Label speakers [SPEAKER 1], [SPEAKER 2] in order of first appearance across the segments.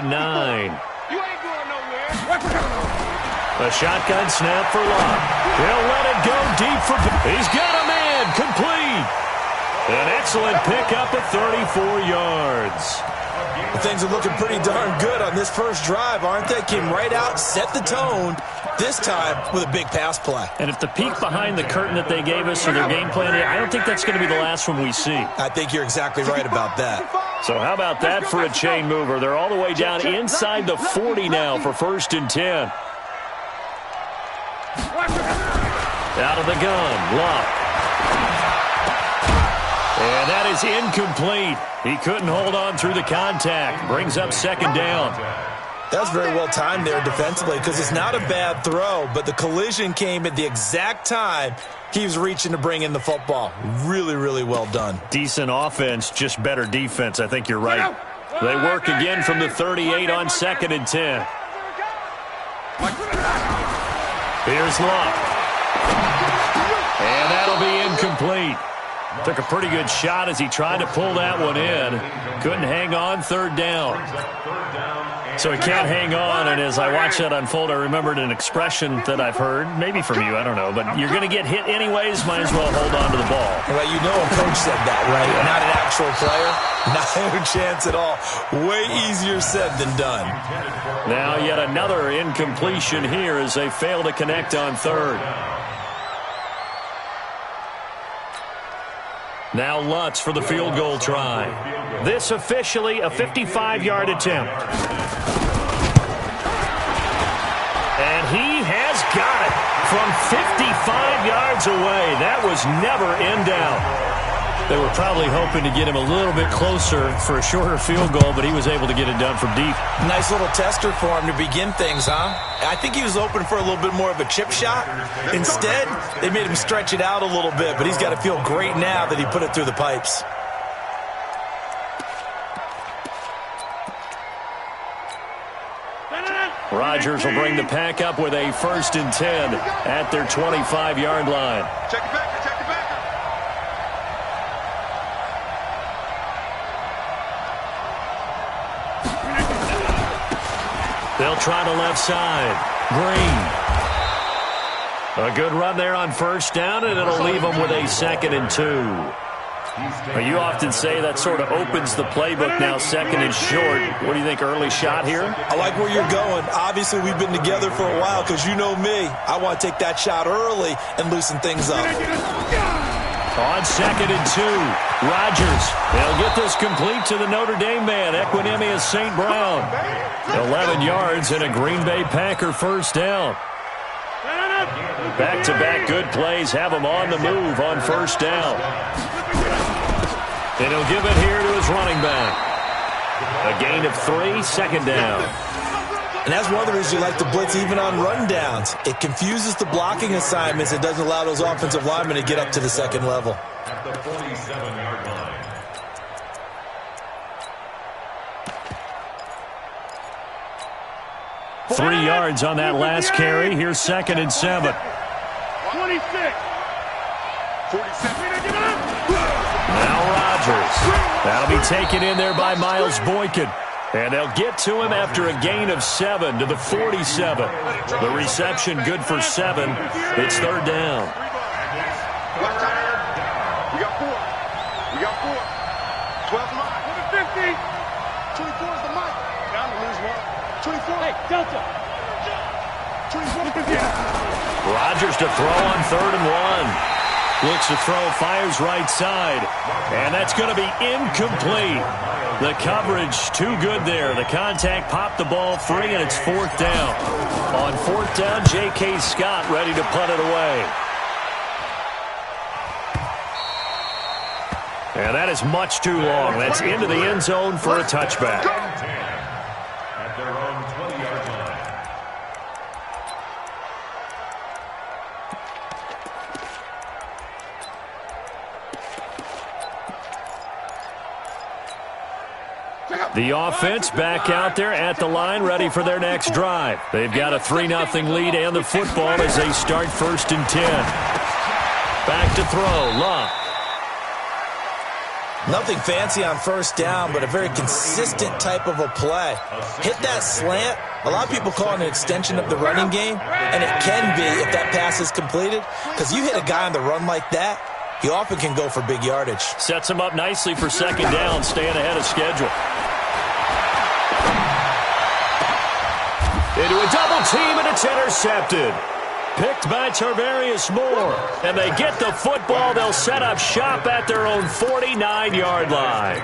[SPEAKER 1] 9.
[SPEAKER 2] You ain't going nowhere.
[SPEAKER 1] A shotgun snap for Locke. He'll let it go deep for... He's got a man. Complete. An excellent pickup of 34 yards.
[SPEAKER 3] Things are looking pretty darn good on this first drive, aren't they? Came right out, set the tone, this time with a big pass play.
[SPEAKER 1] And if the peek behind the curtain that they gave us or their game plan, I don't think that's going to be the last one we see.
[SPEAKER 3] I think you're exactly right about that.
[SPEAKER 1] So how about that for a chain mover? They're all the way down inside the 40 now for 1st and 10. Out of the gun, Locke. And that is incomplete. He couldn't hold on through the contact. Brings up 2nd down.
[SPEAKER 3] That's very well timed there defensively because it's not a bad throw, but the collision came at the exact time he was reaching to bring in the football. Really, really well done.
[SPEAKER 1] Decent offense, just better defense. I think you're right. They work again from the 38 on 2nd and 10. Here's Locke. And that'll be incomplete. Took a pretty good shot as he tried to pull that one in. Couldn't hang on, 3rd down. So he can't hang on, and as I watched that unfold, I remembered an expression that I've heard, maybe from you, I don't know, but you're going to get hit anyways, might as well hold on to the ball.
[SPEAKER 3] Well, you know a coach said that, right? Not an actual player. Not a chance at all. Way easier said than done.
[SPEAKER 1] Now yet another incompletion here as they fail to connect on 3rd. Now Lutz for the field goal try. This officially a 55-yard attempt. And he has got it from 55 yards away. That was never in doubt. They were probably hoping to get him a little bit closer for a shorter field goal, but he was able to get it done from deep.
[SPEAKER 3] Nice little tester for him to begin things, huh? I think he was open for a little bit more of a chip shot. Instead, they made him stretch it out a little bit, but he's got to feel great now that he put it through the pipes.
[SPEAKER 1] Rodgers will bring the pack up with a 1st and 10 at their 25-yard line.
[SPEAKER 2] Check it back. Check it back.
[SPEAKER 1] They'll try to left side. Green. A good run there on 1st down, and it'll leave them with a 2nd and 2. You often say that sort of opens the playbook now, 2nd and short. What do you think, early shot here?
[SPEAKER 3] I like where you're going. Obviously, we've been together for a while because you know me. I want to take that shot early and loosen things up.
[SPEAKER 1] On 2nd and 2, Rodgers. They'll get this complete to the Notre Dame man, Equinemius St. Brown. 11 yards and a Green Bay Packer 1st down. Back-to-back good plays have him on the move on 1st down. And he'll give it here to his running back. A gain of 3, 2nd down.
[SPEAKER 3] And that's one of the reasons you like to blitz even on rundowns. It confuses the blocking assignments. It doesn't allow those offensive linemen to get up to the 2nd level.
[SPEAKER 4] At the 47-yard line.
[SPEAKER 1] 3 yards on that last carry. Here's 2nd and 7.
[SPEAKER 2] 26. 47.
[SPEAKER 1] Now Rodgers. That'll be taken in there by Miles Boykin. And they'll get to him after a gain of 7 to the 47. The reception good for 7. It's 3rd down.
[SPEAKER 2] We got 4. We got 4. 12 mine. 50. 24 is the mic. Down to lose 1. 24. Hey, Delta. 24.
[SPEAKER 1] Rodgers to throw on 3rd and 1. Looks to throw, fires right side. And that's going to be incomplete. The coverage too good there. The contact popped the ball free, and it's 4th down. On 4th down, J.K. Scott ready to punt it away. And that is much too long. That's into the end zone for a touchback.
[SPEAKER 4] At their own 20-yard line.
[SPEAKER 1] The offense back out there at the line, ready for their next drive. They've got a 3-0 lead and the football as they start 1st and 10. Back to throw, Locke.
[SPEAKER 3] Nothing fancy on first down, but a very consistent type of a play. Hit that slant. A lot of people call it an extension of the running game, and it can be if that pass is completed, because you hit a guy on the run like that, he often can go for big yardage.
[SPEAKER 1] Sets him up nicely for second down, staying ahead of schedule. Into a double team, and it's intercepted. Picked by Tarvarius Moore. And they get the football. They'll set up shop at their own 49-yard line.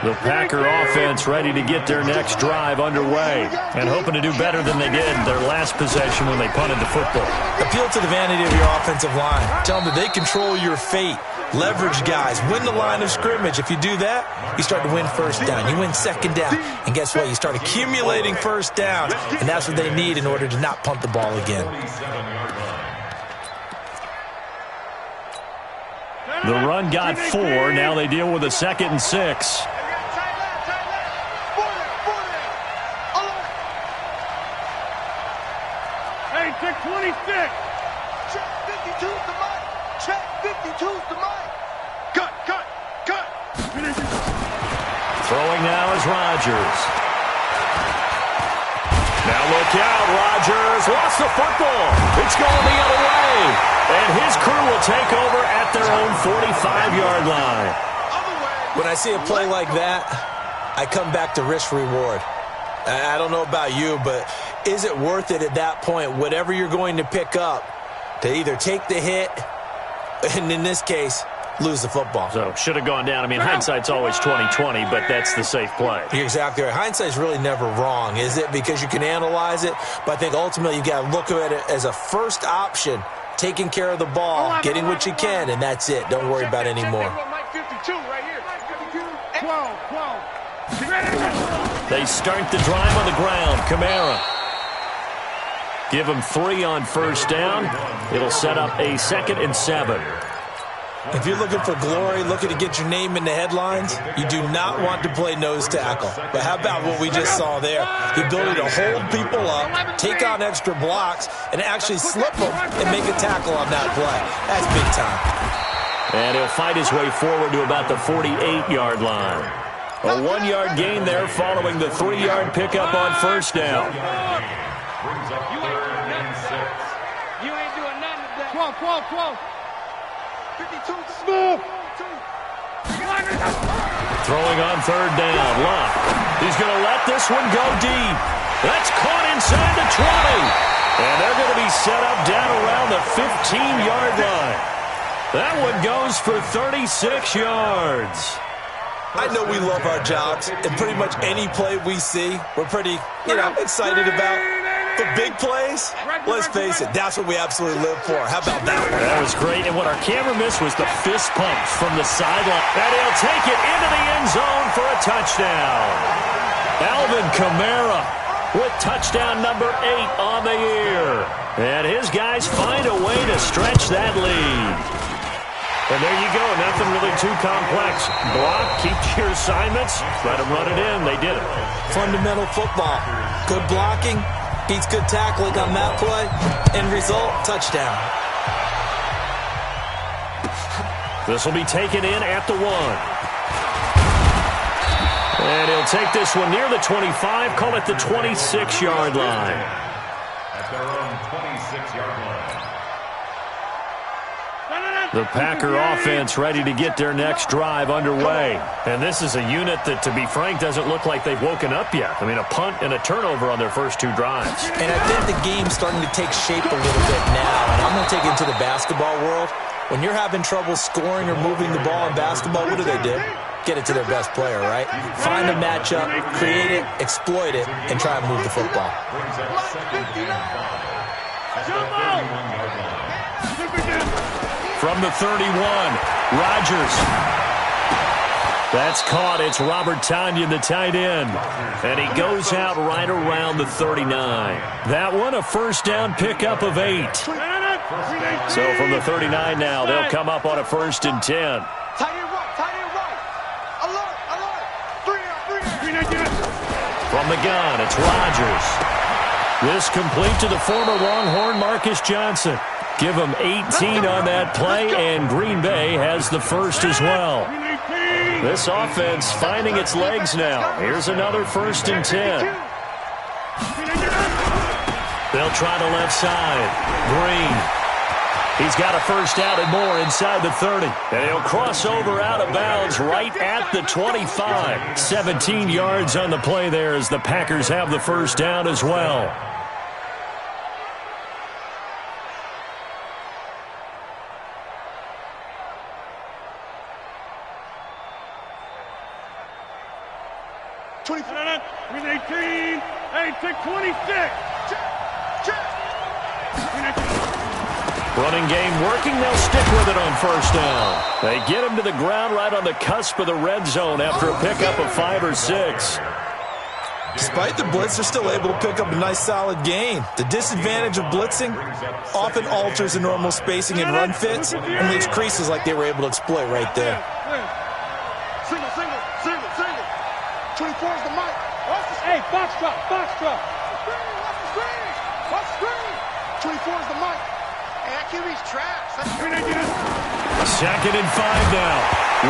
[SPEAKER 1] The Packer offense ready to get their next drive underway and hoping to do better than they did their last possession when they punted the football.
[SPEAKER 3] Appeal to the vanity of your offensive line. Tell them that they control your fate. Leverage guys. Win the line of scrimmage. If you do that, you start to win first down. You win second down. And guess what? You start accumulating first downs. And that's what they need in order to not punt the ball again.
[SPEAKER 1] The run got 4. Now they deal with a 2nd and 6.
[SPEAKER 2] Hey, check 26. Check 52's the mic. Check 52's the mic. Cut.
[SPEAKER 1] Throwing now is Rodgers. Now look out, Rodgers lost the football. It's going the other way. And his crew will take over at their own 45-yard line.
[SPEAKER 3] When I see a play like that, I come back to risk-reward. I don't know about you, but is it worth it at that point, whatever you're going to pick up, to either take the hit, and in this case, lose the football?
[SPEAKER 1] So, should have gone down. I mean, hindsight's always 20/20, but that's the safe play.
[SPEAKER 3] You're exactly right. Hindsight's really never wrong, is it? Because you can analyze it, but I think ultimately you got to look at it as a first option, taking care of the ball, getting what you can, and that's it. Don't worry about it anymore.
[SPEAKER 2] 52 right here. 12.
[SPEAKER 1] They start the drive on the ground. Kamara. Give him 3 on first down. It'll set up a 2nd and 7.
[SPEAKER 3] If you're looking for glory, looking to get your name in the headlines, you do not want to play nose tackle. But how about what we just saw there? The ability to hold people up, take on extra blocks, and actually slip them and make a tackle on that play. That's big time.
[SPEAKER 1] And he'll fight his way forward to about the 48-yard line. A 1-yard gain there following the 3-yard pickup on first down.
[SPEAKER 2] You ain't doing nothing today. 12. 52 smooth.
[SPEAKER 1] Throwing on third down. Luck. He's going to let this one go deep. That's caught inside the 20. And they're going to be set up down around the 15-yard line. That one goes for 36 yards.
[SPEAKER 3] I know we love our jobs, and pretty much any play we see, we're pretty, excited about. But big plays, let's face it, that's what we absolutely live for. How about that one?
[SPEAKER 1] That was great, and what our camera missed was the fist pump from the sideline. And he'll take it into the end zone for a touchdown. Alvin Kamara with touchdown number 8 on the year. And his guys find a way to stretch that lead. And there you go, nothing really too complex. Block, keep your assignments, let them run it in. They did it.
[SPEAKER 3] Fundamental football. Good blocking beats good tackling on that play. End result, touchdown.
[SPEAKER 1] This will be taken in at the 1. And he'll take this one near the 25, call it the 26-yard line.
[SPEAKER 4] At their own 26-yard line.
[SPEAKER 1] The Packer offense ready to get their next drive underway. And this is a unit that, to be frank, doesn't look like they've woken up yet. I mean, a punt and a turnover on their first 2 drives.
[SPEAKER 3] And I think the game's starting to take shape a little bit now. And I'm going to take it into the basketball world. When you're having trouble scoring or moving the ball in basketball, what do? Get it to their best player, right? Find a matchup, create it, exploit it, and try and move the football.
[SPEAKER 1] From the 31, Rodgers. That's caught. It's Robert Tonyan, the tight end. And he goes out right around the 39. That one, a first down pickup of 8. So from the 39 now, they'll come up on a 1st and 10. From the gun, it's Rodgers. This complete to the former Longhorn Marcus Johnson. Give them 18 on that play, and Green Bay has the first as well. This offense finding its legs now. Here's another 1st and 10. They'll try the left side. Green. He's got a first down and more inside the 30. And he'll cross over out of bounds right at the 25. 17 yards on the play there as the Packers have the first down as well.
[SPEAKER 2] With 18, hey, take 26.
[SPEAKER 1] Running game working. They'll stick with it on first down. They get him to the ground right on the cusp of the red zone after a pickup of 5 or 6.
[SPEAKER 3] Despite the blitz, they're still able to pick up a nice solid gain. The disadvantage of blitzing often alters the normal spacing and run fits and leaves creases like they were able to exploit right there.
[SPEAKER 2] Single. 24 is the mic. Hey, box drop. Watch the screen. 24 is the mic. Hey, that QB's trash.
[SPEAKER 1] 2nd and 5 now.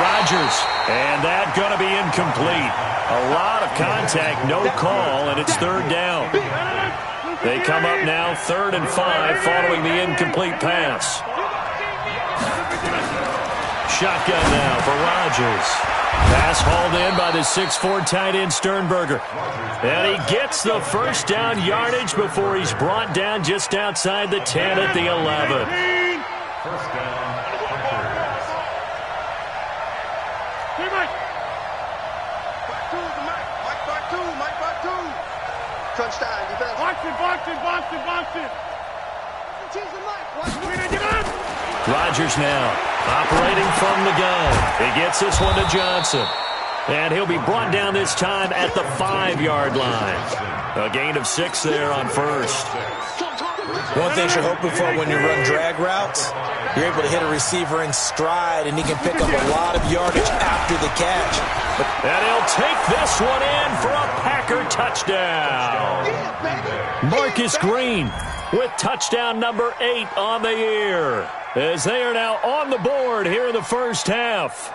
[SPEAKER 1] Rodgers. And that going to be incomplete. A lot of contact, no call, and it's 3rd down. They come up now 3rd and 5 following the incomplete pass. Shotgun now for Rodgers. Pass hauled in by the 6'4" tight end Sternberger. And he gets the first down yardage before he's brought down just outside the 10 at the 11.
[SPEAKER 4] First down.
[SPEAKER 2] Crunch time, defense. Box it.
[SPEAKER 1] Rodgers now operating from the gun. He gets this one to Johnson. And he'll be brought down this time at the 5-yard line. A gain of 6 there on first.
[SPEAKER 3] One thing you're hoping for when you run drag routes, you're able to hit a receiver in stride, and he can pick up a lot of yardage after the catch.
[SPEAKER 1] And he'll take this one in for a Packer touchdown. Marcus Green with touchdown number 8 on the year, as they are now on the board here in the first half.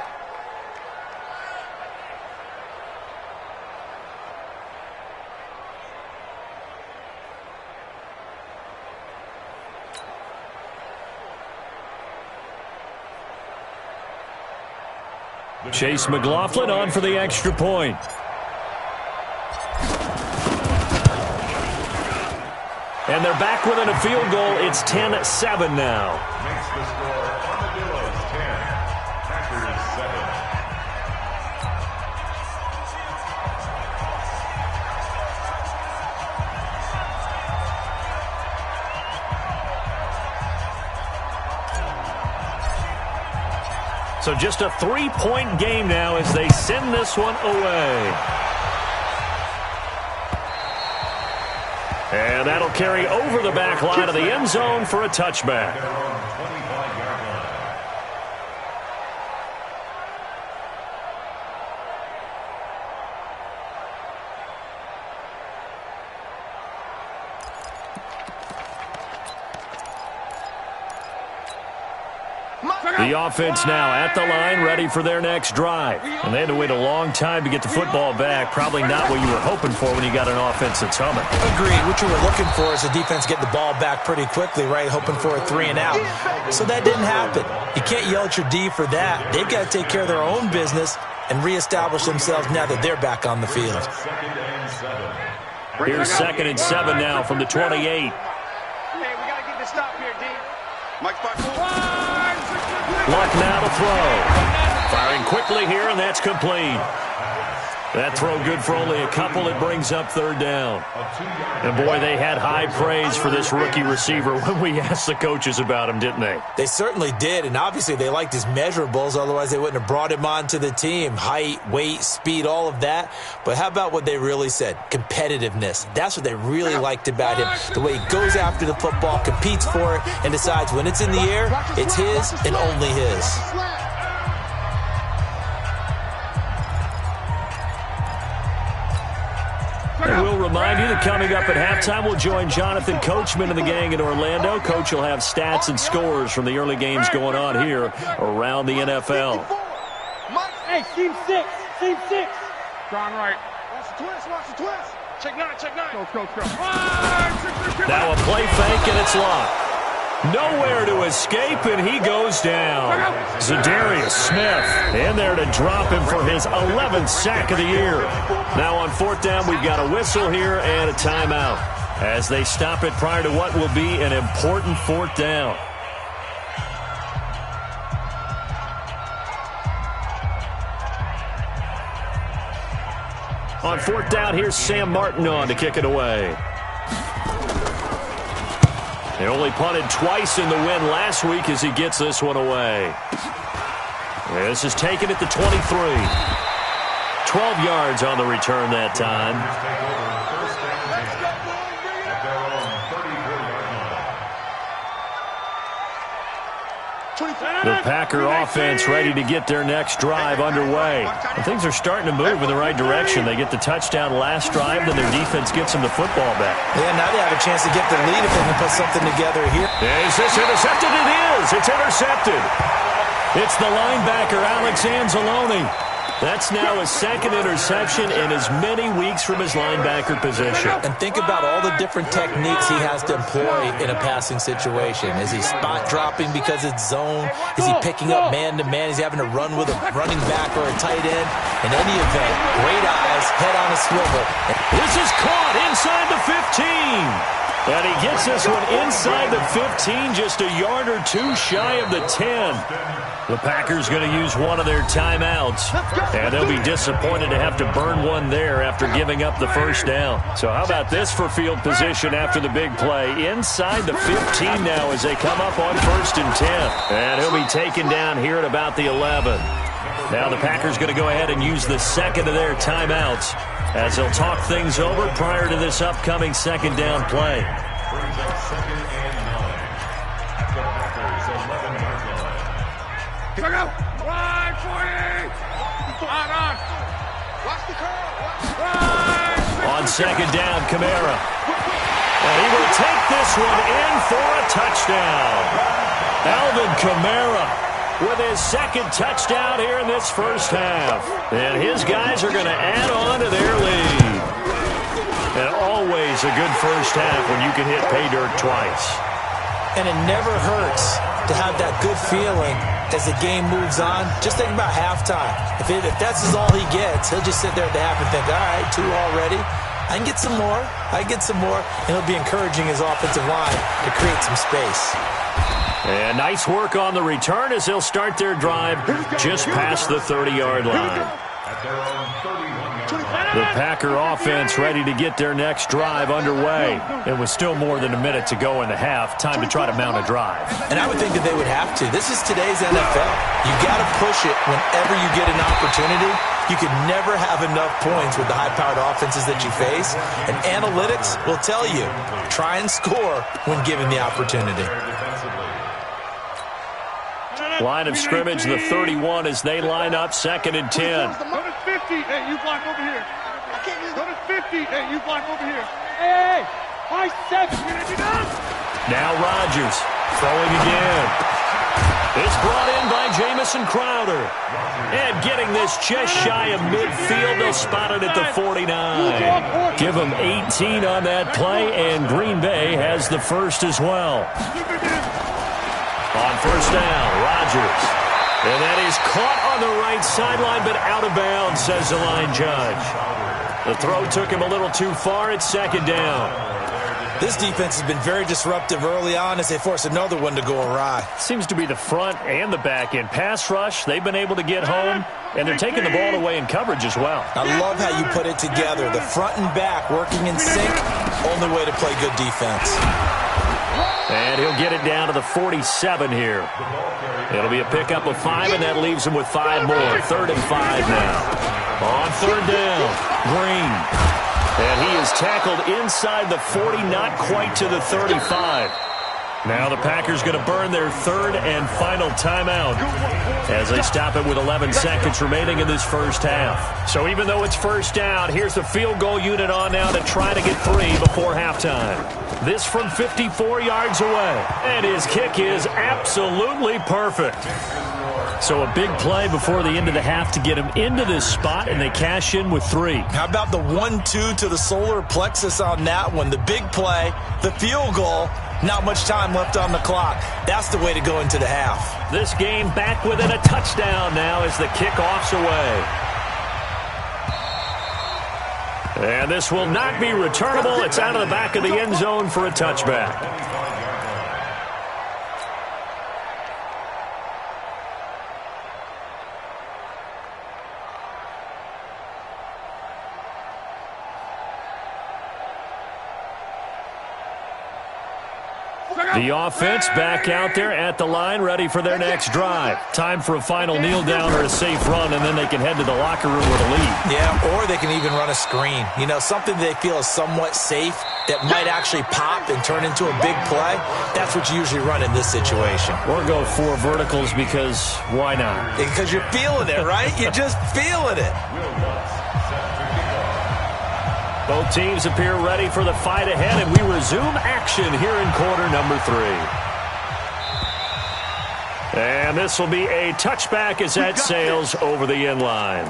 [SPEAKER 1] Chase McLaughlin on for the extra point. And they're back within a field goal. It's 10-7 now.
[SPEAKER 4] Makes the score Armadillos 10, Packers 7.
[SPEAKER 1] So just a 3-point game now as they send this one away. And that'll carry over the back line of the end zone for a touchback. The offense now at the line, ready for their next drive. And they had to wait a long time to get the football back. Probably not what you were hoping for when you got an offense that's humming.
[SPEAKER 3] Agreed. What you were looking for is the defense get the ball back pretty quickly, right? Hoping for a 3 and out. So that didn't happen. You can't yell at your D for that. They've got to take care of their own business and reestablish themselves now that they're back on the field.
[SPEAKER 1] Here's 2nd and 7 now from the 28.
[SPEAKER 2] Hey, we got to get this stop here, D. Mike's back.
[SPEAKER 1] Luck now to throw. Firing quickly here, and that's complete. That throw good for only a couple. It brings up 3rd down. And, boy, they had high praise for this rookie receiver when we asked the coaches about him, didn't they?
[SPEAKER 3] They certainly did, and obviously they liked his measurables. Otherwise, they wouldn't have brought him onto the team. Height, weight, speed, all of that. But how about what they really said? Competitiveness. That's what they really liked about him. The way he goes after the football, competes for it, and decides when it's in the air, it's his and only his.
[SPEAKER 1] And we'll remind you that coming up at halftime, we'll join Jonathan Coachman and the gang in Orlando. Coach will have stats and scores from the early games going on here around the NFL.
[SPEAKER 5] Hey, team 6. Team 6.
[SPEAKER 2] Gone right. Watch the twist. Watch the twist. Check 9. Check 9. Go.
[SPEAKER 1] Now a play fake, and it's locked. Nowhere to escape, and he goes down. Zadarius Smith in there to drop him for his 11th sack of the year. Now on 4th down, we've got a whistle here and a timeout as they stop it prior to what will be an important 4th down. On 4th down, here's Sam Martin on to kick it away. They only punted twice in the win last week as he gets this one away. This is taken at the 23. 12 yards on the return that time. The Packer offense ready to get their next drive underway. And things are starting to move in the right direction. They get the touchdown last drive, then their defense gets them the football back.
[SPEAKER 3] Yeah, now they have a chance to get the lead if they can put something together here.
[SPEAKER 1] Is this intercepted? It is. It's intercepted. It's the linebacker, Alex Anzalone. That's now his 2nd interception in as many weeks from his linebacker position.
[SPEAKER 3] And think about all the different techniques he has to employ in a passing situation. Is he spot dropping because it's zone? Is he picking up man-to-man? Is he having to run with a running back or a tight end? In any event, great eyes, head on a swivel.
[SPEAKER 1] This is caught inside the 15. And he gets this one inside the 15, just a yard or two shy of the 10. The Packers going to use one of their timeouts, and they'll be disappointed to have to burn one there after giving up the 1st down. So how about this for field position after the big play? Inside the 15 now as they come up on 1st and 10. And he'll be taken down here at about the 11. Now the Packers going to go ahead and use the 2nd of their timeouts as they'll talk things over prior to this upcoming 2nd down play.
[SPEAKER 4] Brings up 2nd and 9. At the Packers' 11-yard line.
[SPEAKER 2] Here we go. Wide 40. On. Watch the curl.
[SPEAKER 1] On 2nd down, Kamara. And he will take this one in for a touchdown. Alvin Kamara with his 2nd touchdown here in this 1st half. And his guys are going to add on to their lead. And always a good 1st half when you can hit pay dirt twice.
[SPEAKER 3] And it never hurts to have that good feeling as the game moves on. Just think about halftime. If that's all he gets, he'll just sit there at the half and think, all right, 2 already. I can get some more. And he'll be encouraging his offensive line to create some space.
[SPEAKER 1] And nice work on the return as they'll start their drive just past the 30-yard line. The Packer offense ready to get their next drive underway. And with still more than a minute to go in the half, time to try to mount a drive.
[SPEAKER 3] And I would think that they would have to. This is today's NFL. You got to push it whenever you get an opportunity. You could never have enough points with the high-powered offenses that you face. And analytics will tell you, try and score when given the opportunity.
[SPEAKER 1] Line of scrimmage, the 31 as they line up 2nd and 10.
[SPEAKER 2] Go to 50. Hey, you block over here. Go to 50. Hey, you block over here.
[SPEAKER 5] Hey, my 7.
[SPEAKER 1] Now Rodgers throwing again. It's brought in by Jamison Crowder. And getting this just shy of midfield, they'll spot it at the 49. Give them 18 on that play, and Green Bay has the 1st as well. On 1st down, Rodgers. And that is caught on the right sideline, but out of bounds, says the line judge. The throw took him a little too far. It's 2nd down.
[SPEAKER 3] This defense has been very disruptive early on as they force another one to go awry.
[SPEAKER 1] Seems to be the front and the back end. Pass rush, they've been able to get home, and they're taking the ball away in coverage as well.
[SPEAKER 3] I love how you put it together. The front and back working in sync, only way to play good defense.
[SPEAKER 1] And he'll get it down to the 47 here. It'll be a pickup of 5, and that leaves him with 5 more. 3rd and 5 now. On 3rd down, Green. And he is tackled inside the 40, not quite to the 35. Now the Packers going to burn their third and final timeout as they stop it with 11 seconds remaining in this first half. So even though it's first down, here's the field goal unit on now to try to get 3 before halftime. This from 54 yards away. And his kick is absolutely perfect. So a big play before the end of the half to get him into this spot, and they cash in with 3.
[SPEAKER 3] How about the 1-2 to the solar plexus on that one? The big play, the field goal, not much time left on the clock. That's the way to go into the half.
[SPEAKER 1] This game back within a touchdown now as the kickoff's away. And this will not be returnable. It's out of the back of the end zone for a touchback. The offense back out there at the line, ready for their next drive. Time for a final kneel down or a safe run, and then they can head to the locker room with a lead.
[SPEAKER 3] Yeah, or they can even run a screen. You know, something they feel is somewhat safe that might actually pop and turn into a big play. That's what you usually run in this situation.
[SPEAKER 1] Or go 4 verticals because why not?
[SPEAKER 3] Because you're feeling it, right? You're just feeling it.
[SPEAKER 1] Both teams appear ready for the fight ahead, and we resume action here in quarter number 3. And this will be a touchback as that sails over the end line.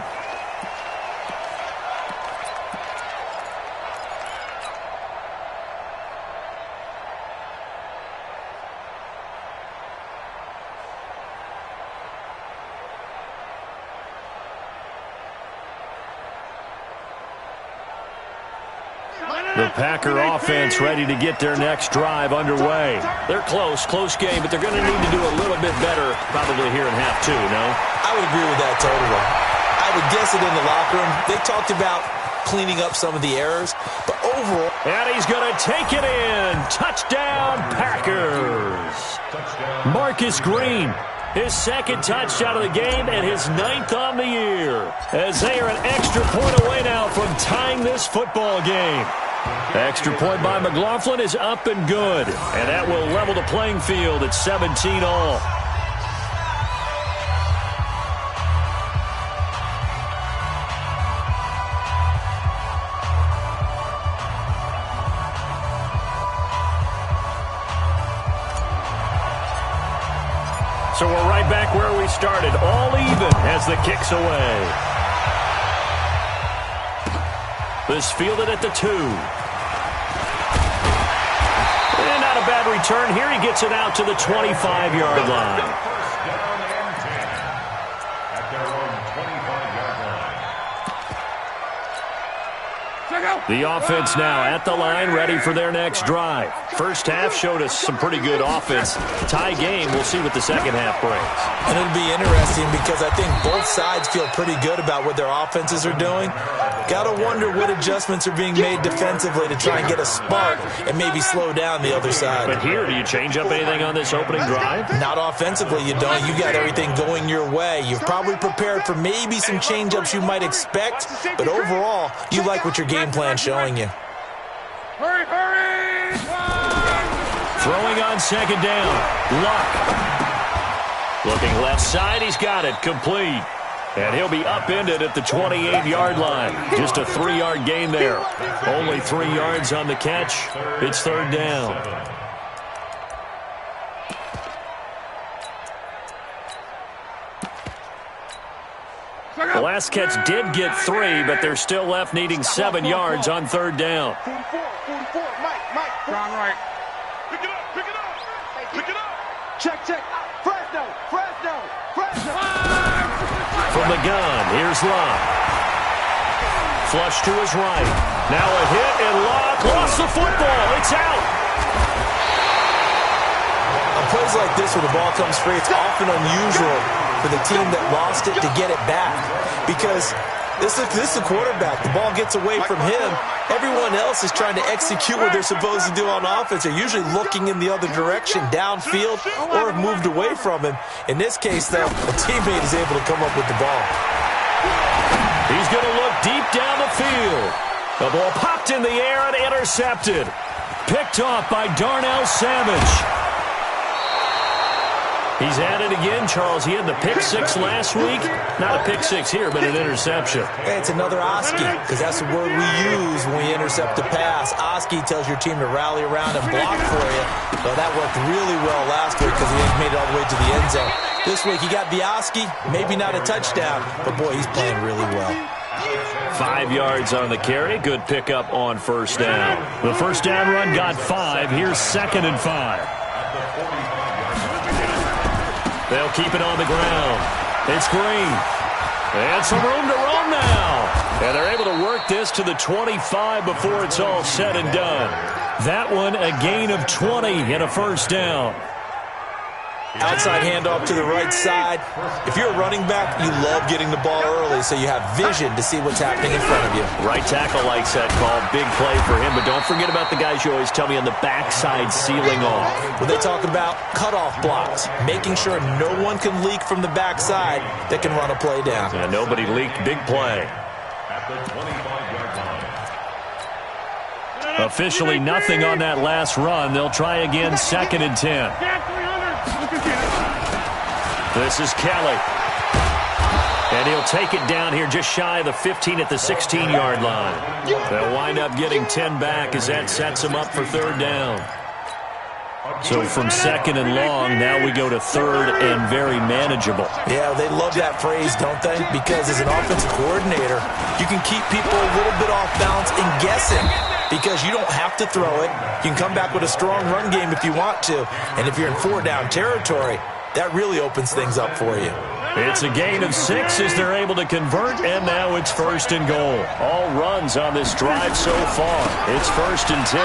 [SPEAKER 1] The Packer offense ready to get their next drive underway. They're close game, but they're going to need to do a little bit better probably here in half 2, no?
[SPEAKER 3] I would agree with that totally. I would guess it in the locker room. They talked about cleaning up some of the errors, but overall...
[SPEAKER 1] And he's going to take it in. Touchdown, Packers. Marcus Green, his second touchdown of the game and his 9th on the year, as they are an extra point away now from tying this football game. Extra point by McLaughlin is up and good, and that will level the playing field at 17 all. So we're right back where we started, all even as the kick's away. This fielded at the 2. And not a bad return here. He gets it out to the 25-yard line. The offense now at the line, ready for their next drive. First half showed us some pretty good offense. Tie game, we'll see what the second half brings.
[SPEAKER 3] And it'll be interesting because I think both sides feel pretty good about what their offenses are doing. Got to wonder what adjustments are being made defensively to try and get a spark and maybe slow down the other side.
[SPEAKER 1] But here, do you change up anything on this opening drive?
[SPEAKER 3] Not offensively, you don't. You got everything going your way. You've probably prepared for maybe some change-ups you might expect, but overall, you like what your game plan's showing you.
[SPEAKER 2] Hurry, hurry!
[SPEAKER 1] Throwing on second down. Luck. Looking left side, he's got it. Complete. And he'll be upended at the 28-yard line. Just a 3-yard gain there. Only 3 yards on the catch. It's third down. The last catch did get 3, but they're still left needing 7 yards on third down.
[SPEAKER 2] 44, Mike. Strong right. Pick it up. Pick it up. Check. Fresno.
[SPEAKER 1] From the gun, here's Locke. Flush to his right. Now a hit, and Locke lost the football. It's out.
[SPEAKER 3] On plays like this where the ball comes free, it's often unusual for the team that lost it to get it back. Because this is the quarterback. The ball gets away from him. Everyone else is trying to execute what they're supposed to do on offense. They're usually looking in the other direction, downfield, or have moved away from him. In this case, though, a teammate is able to come up with the ball.
[SPEAKER 1] He's going to look deep down the field. The ball popped in the air and intercepted. Picked off by Darnell Savage. He's at it again, Charles. He had the pick six last week. Not a pick six here, but an interception.
[SPEAKER 3] Hey, it's another Oski, because that's the word we use when we intercept a pass. Oski tells your team to rally around and block for you. Well, that worked really well last week because he made it all the way to the end zone. This week he got the Oski, maybe not a touchdown, but boy, he's playing really well.
[SPEAKER 1] 5 yards on the carry. Good pickup on first down. The first down run got 5. Here's 2nd and 5. They'll keep it on the ground. It's Green. And some room to roam now. And they're able to work this to the 25 before it's all said and done. That one a gain of 20 and a first down.
[SPEAKER 3] Outside handoff to the right side. If you're a running back, you love getting the ball early so you have vision to see what's happening in front of you.
[SPEAKER 1] Right tackle likes that call. Big play for him. But don't forget about the guys you always tell me on the backside sealing off.
[SPEAKER 3] Well, they talk about cutoff blocks, making sure no one can leak from the backside that can run a play down.
[SPEAKER 1] And nobody leaked. Big play.
[SPEAKER 4] At the 25-yard line.
[SPEAKER 1] Officially nothing on that last run. They'll try again, 2nd and 10. This is Kelly. And he'll take it down here just shy of the 15 at the 16-yard line. They'll wind up getting 10 back as that sets them up for 3rd down. So from 2nd and long, now we go to 3rd and very manageable.
[SPEAKER 3] Yeah, they love that phrase, don't they? Because as an offensive coordinator, you can keep people a little bit off balance and guessing. Because you don't have to throw it. You can come back with a strong run game if you want to. And if you're in 4-down territory, that really opens things up for you.
[SPEAKER 1] It's a gain of 6 as they're able to convert, and now it's 1st and goal. All runs on this drive so far. It's 1st and 10.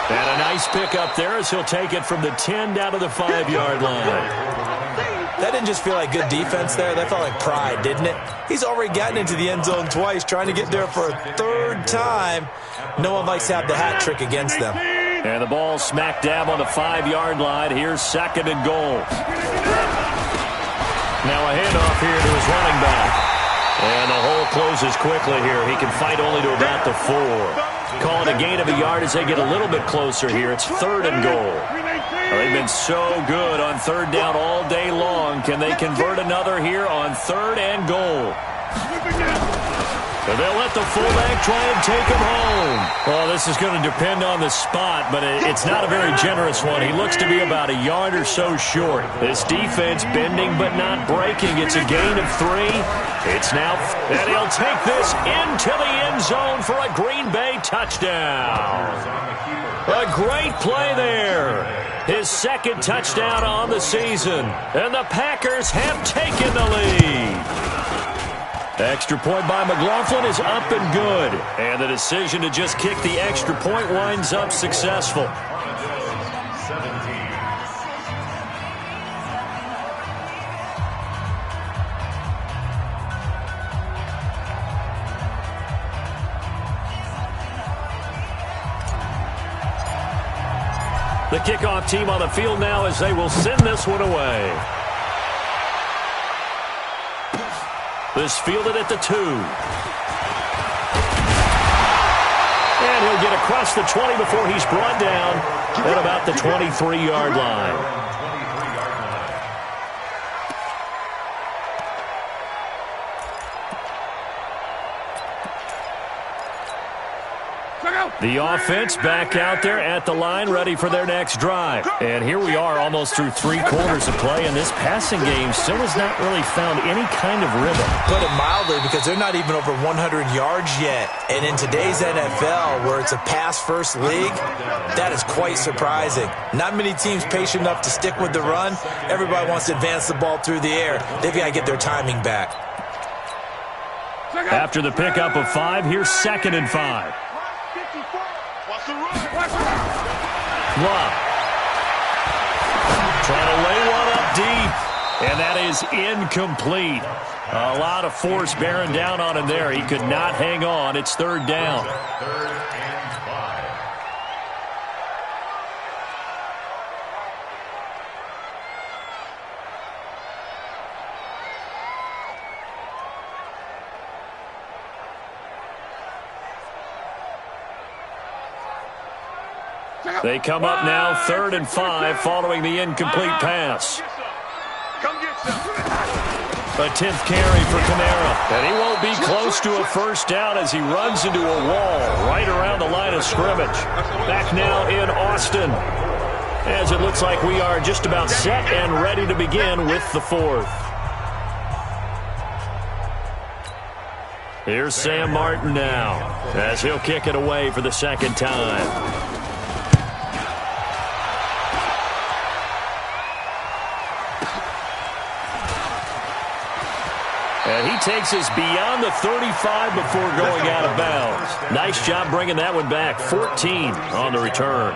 [SPEAKER 1] And a nice pickup there as he'll take it from the 10 down to the 5-yard line.
[SPEAKER 3] That didn't just feel like good defense there. That felt like pride, didn't it? He's already gotten into the end zone twice, trying to get there for a 3rd time. No one likes to have the hat trick against them.
[SPEAKER 1] And the ball smack dab on the 5-yard line. Here's 2nd and goal. Now a handoff here to his running back. And the hole closes quickly here. He can fight only to about the 4. Call it a gain of a yard as they get a little bit closer here. It's 3rd and goal. They've been so good on 3rd down all day long. Can they convert another here on 3rd and goal? And they'll let the fullback try and take him home. Well, this is going to depend on the spot, but it's not a very generous one. He looks to be about a yard or so short. This defense bending but not breaking. It's a gain of 3. It's now, and he'll take this into the end zone for a Green Bay touchdown. A great play there. His 2nd touchdown on the season. And the Packers have taken the lead. Extra point by McLaughlin is up and good. And the decision to just kick the extra point winds up successful. The kickoff team on the field now as they will send this one away. This fielded at the 2. And he'll get across the 20 before he's brought down at about the 23-yard line. The offense back out there at the line, ready for their next drive. And here we are almost through 3 quarters of play, and this passing game still has not really found any kind of rhythm.
[SPEAKER 3] Put it mildly, because they're not even over 100 yards yet. And in today's NFL, where it's a pass-first league, that is quite surprising. Not many teams patient enough to stick with the run. Everybody wants to advance the ball through the air. They've got to get their timing back.
[SPEAKER 1] After the pickup of 5, here's 2nd and 5. Love. Trying to lay one up deep. And that is incomplete. A lot of force bearing down on him there. He could not hang on. It's 3rd down.
[SPEAKER 4] 3rd and 5.
[SPEAKER 1] They come up now 3rd and 5 following the incomplete pass.
[SPEAKER 2] Come get some.
[SPEAKER 1] A 10th carry for Kamara. And he won't be close to a first down as he runs into a wall right around the line of scrimmage. Back now in Austin, as it looks like we are just about set and ready to begin with the 4th. Here's Sam Martin now as he'll kick it away for the 2nd time. And he takes us beyond the 35 before going out of bounds. Nice job bringing that one back. 14 on the return.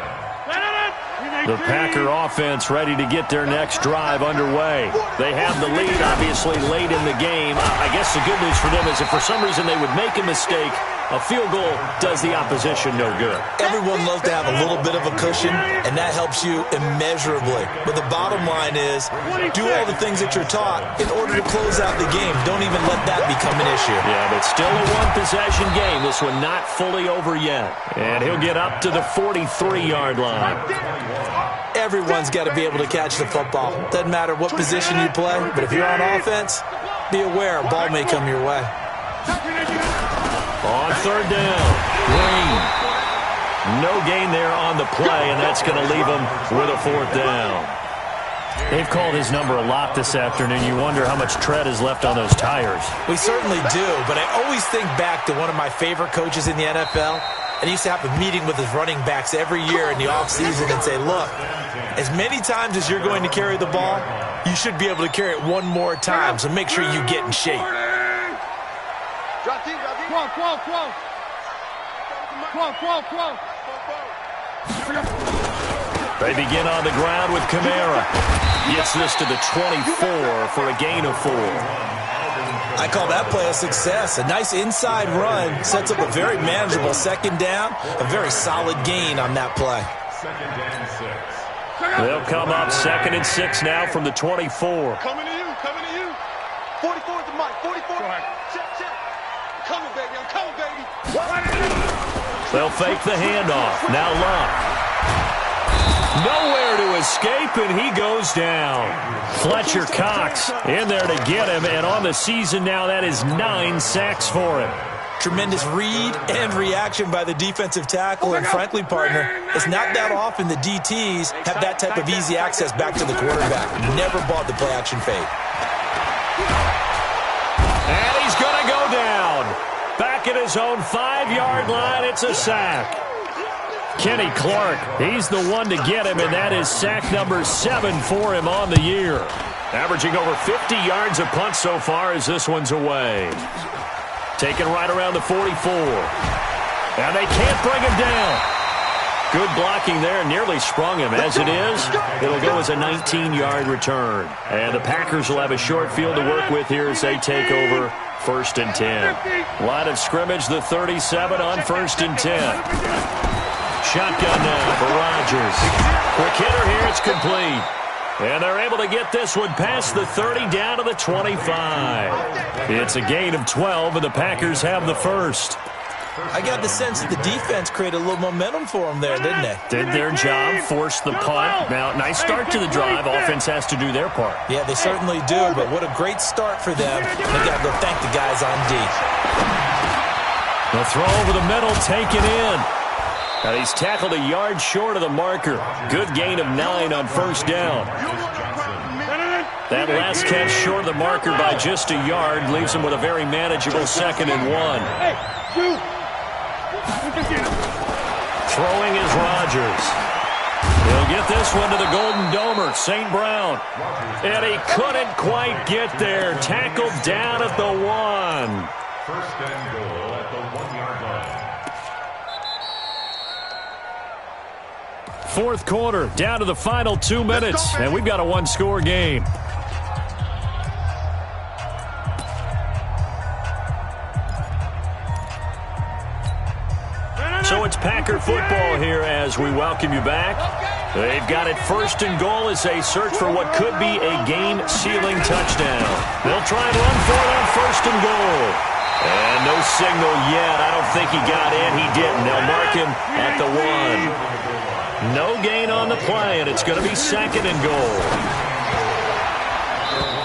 [SPEAKER 1] The Packer offense ready to get their next drive underway. They have the lead, obviously, late in the game. I guess the good news for them is if for some reason they would make a mistake, a field goal does the opposition no good.
[SPEAKER 3] Everyone loves to have a little bit of a cushion, and that helps you immeasurably. But the bottom line is, do all the things that you're taught in order to close out the game. Don't even let that become an issue.
[SPEAKER 1] Yeah, but still a one-possession game. This one not fully over yet. And he'll get up to the 43-yard line.
[SPEAKER 3] Everyone's got to be able to catch the football. Doesn't matter what position you play, but if you're on offense, be aware a ball may come your way.
[SPEAKER 1] On 3rd down, Green. No gain there on the play, and that's going to leave him with a 4th down. They've called his number a lot this afternoon. You wonder how much tread is left on those tires.
[SPEAKER 3] We certainly do, but I always think back to one of my favorite coaches in the NFL. And he used to have a meeting with his running backs every year in the offseason and say, look, as many times as you're going to carry the ball, you should be able to carry it one more time, so make sure you get in shape.
[SPEAKER 1] They begin on the ground with Kamara. Gets this to the 24 for a gain of 4.
[SPEAKER 3] I call that play a success. A nice inside run sets up a very manageable 2nd down. A very solid gain on that play.
[SPEAKER 1] They'll come up 2nd and 6 now from the 24.
[SPEAKER 2] Coming to you, coming to you. 44 is the mic, 44. Check. Coming, baby, I'm coming, baby.
[SPEAKER 1] They'll fake the handoff. Now Luck. Nowhere to escape, and he goes down. Fletcher Cox in there to get him, and on the season now, that is 9 sacks for him.
[SPEAKER 3] Tremendous read and reaction by the defensive tackle, and frankly, partner, it's not that often the DTs have that type of easy access back to the quarterback. Never bought the play-action fade.
[SPEAKER 1] And he's going to go down. Back at his own 5-yard line, it's a sack. Kenny Clark, he's the one to get him, and that is sack number 7 for him on the year. Averaging over 50 yards a punt so far as this one's away. Taken right around the 44. And they can't bring him down. Good blocking there, nearly sprung him. As it is, it'll go as a 19-yard return. And the Packers will have a short field to work with here as they take over 1st and 10. Line of scrimmage, the 37 on 1st and 10. Shotgun now for Rodgers. Quick hitter here, it's complete. And they're able to get this one past the 30 down to the 25. It's a gain of 12, and the Packers have the first.
[SPEAKER 3] I got the sense that the defense created a little momentum for them there, didn't they?
[SPEAKER 1] Did their job, forced the punt. Now, nice start to the drive. Offense has to do their part.
[SPEAKER 3] Yeah, they certainly do, but what a great start for them. They got to go thank the guys on D.
[SPEAKER 1] The throw over the middle, taken in. And he's tackled a yard short of the marker. Good gain of 9 on 1st down. That last catch short of the marker by just a yard leaves him with a very manageable 2nd and 1. Throwing is Rodgers. He'll get this one to the Golden Domer, St. Brown. And he couldn't quite get there. Tackled down at the 1.
[SPEAKER 4] 1st and goal at the 1-yard line.
[SPEAKER 1] 4th quarter, down to the final 2 minutes, and we've got a 1-score game. So it's Packer football here as we welcome you back. They've got it 1st and goal as they search for what could be a game-sealing touchdown. They'll try and run for it on 1st and goal. And no signal yet. I don't think he got in. He didn't. They'll mark him at the 1. No gain on the play, and it's going to be 2nd and goal.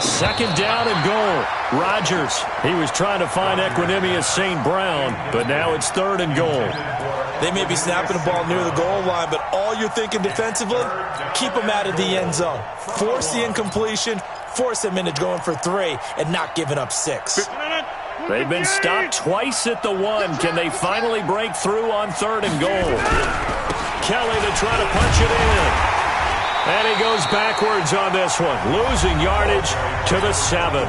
[SPEAKER 1] 2nd down and goal. Rodgers, he was trying to find Equanimous St. Brown, but now it's 3rd and goal.
[SPEAKER 3] They may be snapping the ball near the goal line, but all you're thinking defensively, keep them out of the end zone. Force the incompletion, force them into going for 3, and not giving up 6.
[SPEAKER 1] They've been stopped twice at the 1. Can they finally break through on 3rd and goal? Kelly to try to punch it in. And he goes backwards on this one, losing yardage to the 7.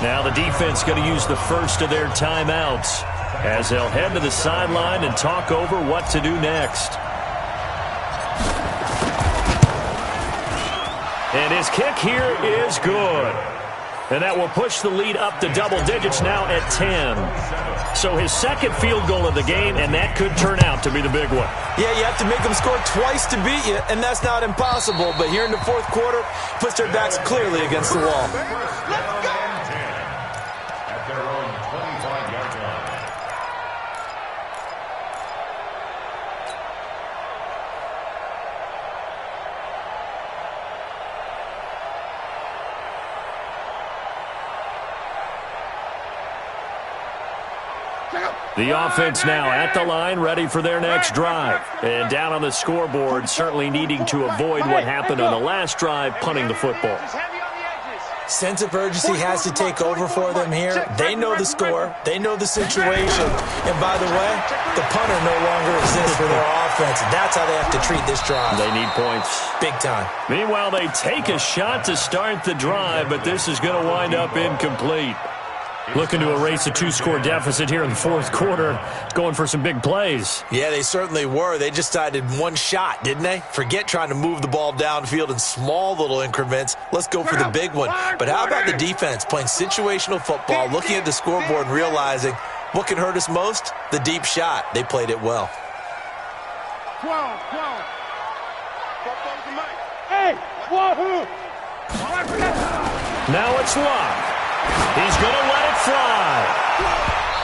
[SPEAKER 1] Now the defense going to use the first of their timeouts as they'll head to the sideline and talk over what to do next. And his kick here is good. And that will push the lead up to double digits now at 10. So his 2nd field goal of the game, and that could turn out to be the big one.
[SPEAKER 3] Yeah, you have to make them score twice to beat you, and that's not impossible. But here in the 4th quarter, puts their backs clearly against the wall.
[SPEAKER 4] Let's go! At their own 25-yard line.
[SPEAKER 1] The offense now at the line, ready for their next drive. And down on the scoreboard, certainly needing to avoid what happened on the last drive, punting the football.
[SPEAKER 3] Sense of urgency has to take over for them here. They know the score. They know the situation. And by the way, the punter no longer exists for their offense. That's how they have to treat this drive.
[SPEAKER 1] They need points.
[SPEAKER 3] Big time.
[SPEAKER 1] Meanwhile, they take a shot to start the drive, but this is going to wind up incomplete. Looking to erase a 2-score deficit here in the 4th quarter, going for some big plays.
[SPEAKER 3] Yeah, they certainly were. They just decided one shot, didn't they? Forget trying to move the ball downfield in small little increments. Let's go for the big one. But how about the defense playing situational football, looking at the scoreboard and realizing what can hurt us most? The deep shot. They played it well.
[SPEAKER 2] 12.
[SPEAKER 5] Hey, wahoo!
[SPEAKER 1] Now it's Locke. He's going to let it fly.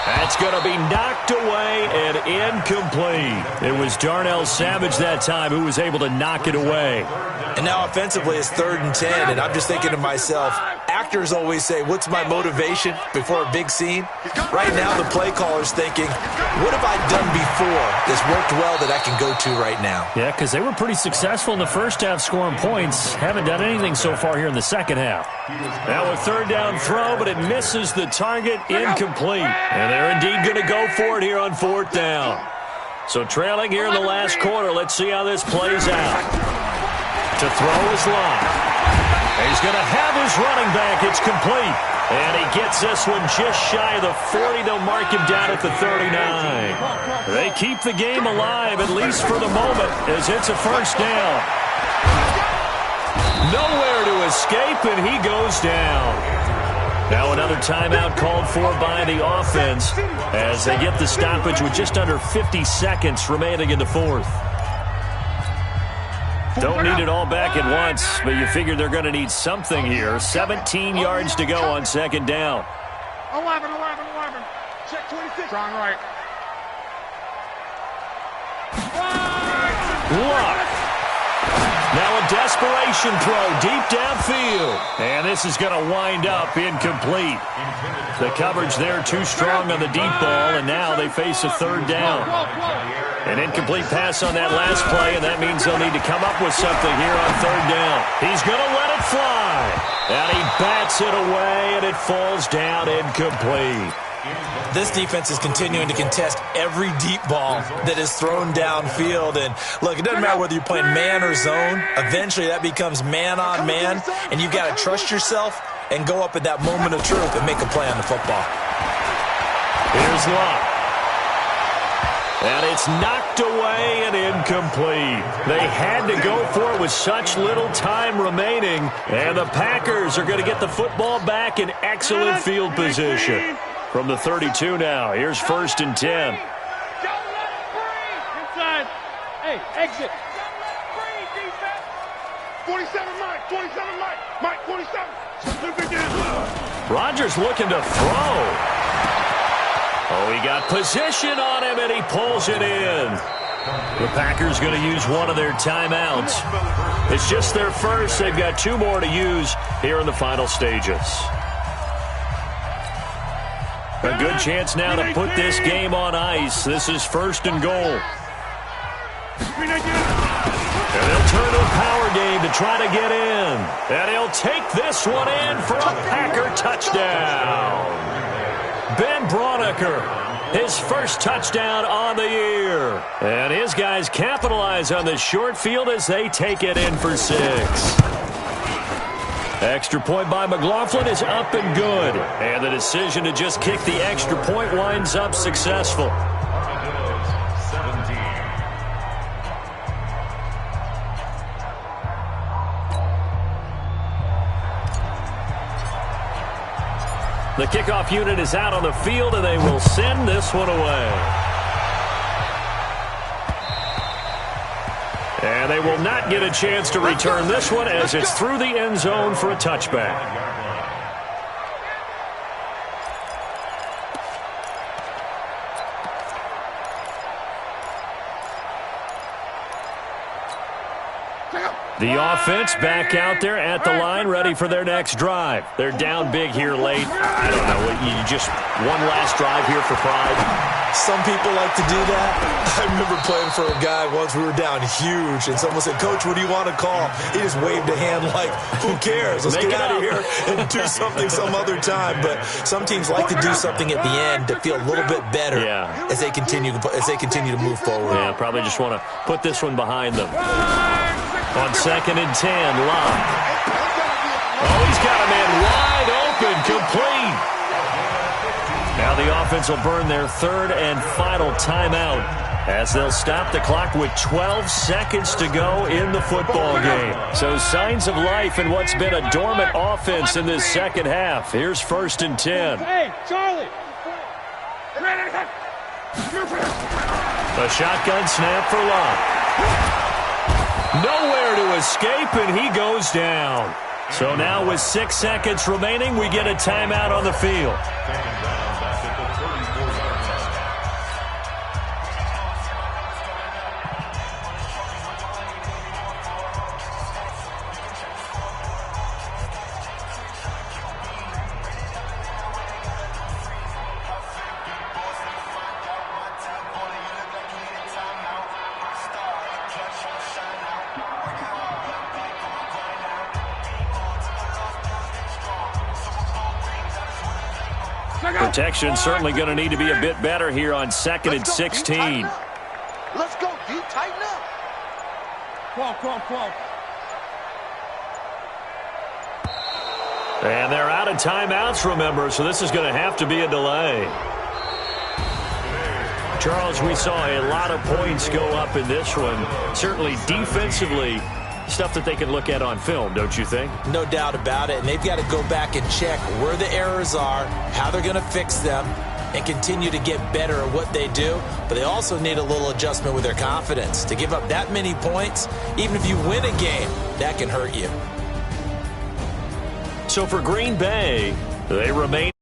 [SPEAKER 1] That's going to be knocked away and incomplete. It was Darnell Savage that time who was able to knock it away.
[SPEAKER 3] And now offensively it's 3rd and 10, and I'm just thinking to myself, actors always say, what's my motivation before a big scene? Right now the play caller's thinking, what have I done before that's worked well that I can go to right now?
[SPEAKER 1] Yeah, because they were pretty successful in the first half scoring points. Haven't done anything so far here in the second half. Now a 3rd down throw, but it misses the target, incomplete. And they're indeed going to go for it here on 4th down. So trailing here in the last quarter, let's see how this plays out. To throw is Locke. He's going to have his running back. It's complete. And he gets this one just shy of the 40. They'll mark him down at the 39. They keep the game alive, at least for the moment, as it's a 1st down. Nowhere to escape, and he goes down. Now another timeout called for by the offense as they get the stoppage with just under 50 seconds remaining in the 4th. Don't need it all back at once, but you figure they're going to need something here. 17 yards to go on 2nd down.
[SPEAKER 2] 11. Check 26. Strong right.
[SPEAKER 1] Luck. Now a desperation throw deep downfield. And this is going to wind up incomplete. The coverage there too strong on the deep ball, and now they face a 3rd down. An incomplete pass on that last play, and that means they'll need to come up with something here on 3rd down. He's going to let it fly. And he bats it away, and it falls down incomplete.
[SPEAKER 3] This defense is continuing to contest every deep ball that is thrown downfield. And look, it doesn't matter whether you're playing man or zone. Eventually that becomes man on man, and you've got to trust yourself and go up at that moment of truth and make a play on the football.
[SPEAKER 1] Here's Locke. And it's knocked away and incomplete. They had to go for it with such little time remaining. And the Packers are going to get the football back in excellent field position. From the 32 now, here's 1st and 10.
[SPEAKER 5] Inside. Hey, exit.
[SPEAKER 2] 47, Mike. 27, Mike. Mike, 27.
[SPEAKER 1] Rodgers looking to throw. Oh, he got position on him, and he pulls it in. The Packers going to use one of their timeouts. It's just their first. They've got 2 more to use here in the final stages. A good chance now to put this game on ice. This is 1st and goal. And they'll turn to a power game to try to get in. And he'll take this one in for a Packer touchdown. Ben Braunecker, his first touchdown on the year. And his guys capitalize on the short field as they take it in for 6. Extra point by McLaughlin is up and good. And the decision to just kick the extra point winds up successful. The kickoff unit is out on the field, and they will send this one away. And they will not get a chance to return this one as it's through the end zone for a touchback. The offense back out there at the line, ready for their next drive. They're down big here late. I don't know. You just one last drive here for pride.
[SPEAKER 3] Some people like to do that. I remember playing for a guy once. We were down huge, and someone said, "Coach, what do you want to call?" He just waved a hand like, "Who cares? Let's get out of here and do something some other time." But some teams like to do something at the end to feel a little bit better as they continue to move forward.
[SPEAKER 1] Yeah, probably just want to put this one behind them. On 2nd and 10, Locke. Oh, he's got a man wide open, complete. Now the offense will burn their 3rd and final timeout as they'll stop the clock with 12 seconds to go in the football game. So signs of life in what's been a dormant offense in this second half. Here's 1st and 10.
[SPEAKER 5] Hey, Charlie.
[SPEAKER 1] A shotgun snap for Locke. Nowhere to escape, and he goes down. So now with 6 seconds remaining, we get a timeout on the field. Protection certainly going to need to be a bit better here on 2nd and 16.
[SPEAKER 2] Let's go, D. Tighten up.
[SPEAKER 5] Call.
[SPEAKER 1] And they're out of timeouts, remember, so this is going to have to be a delay. Charles, we saw a lot of points go up in this one. Certainly defensively, stuff that they can look at on film, don't you think?
[SPEAKER 3] No doubt about it. And they've got to go back and check where the errors are, how they're going to fix them, and continue to get better at what they do. But they also need a little adjustment with their confidence. To give up that many points, even if you win a game, that can hurt you.
[SPEAKER 1] So for Green Bay, they remain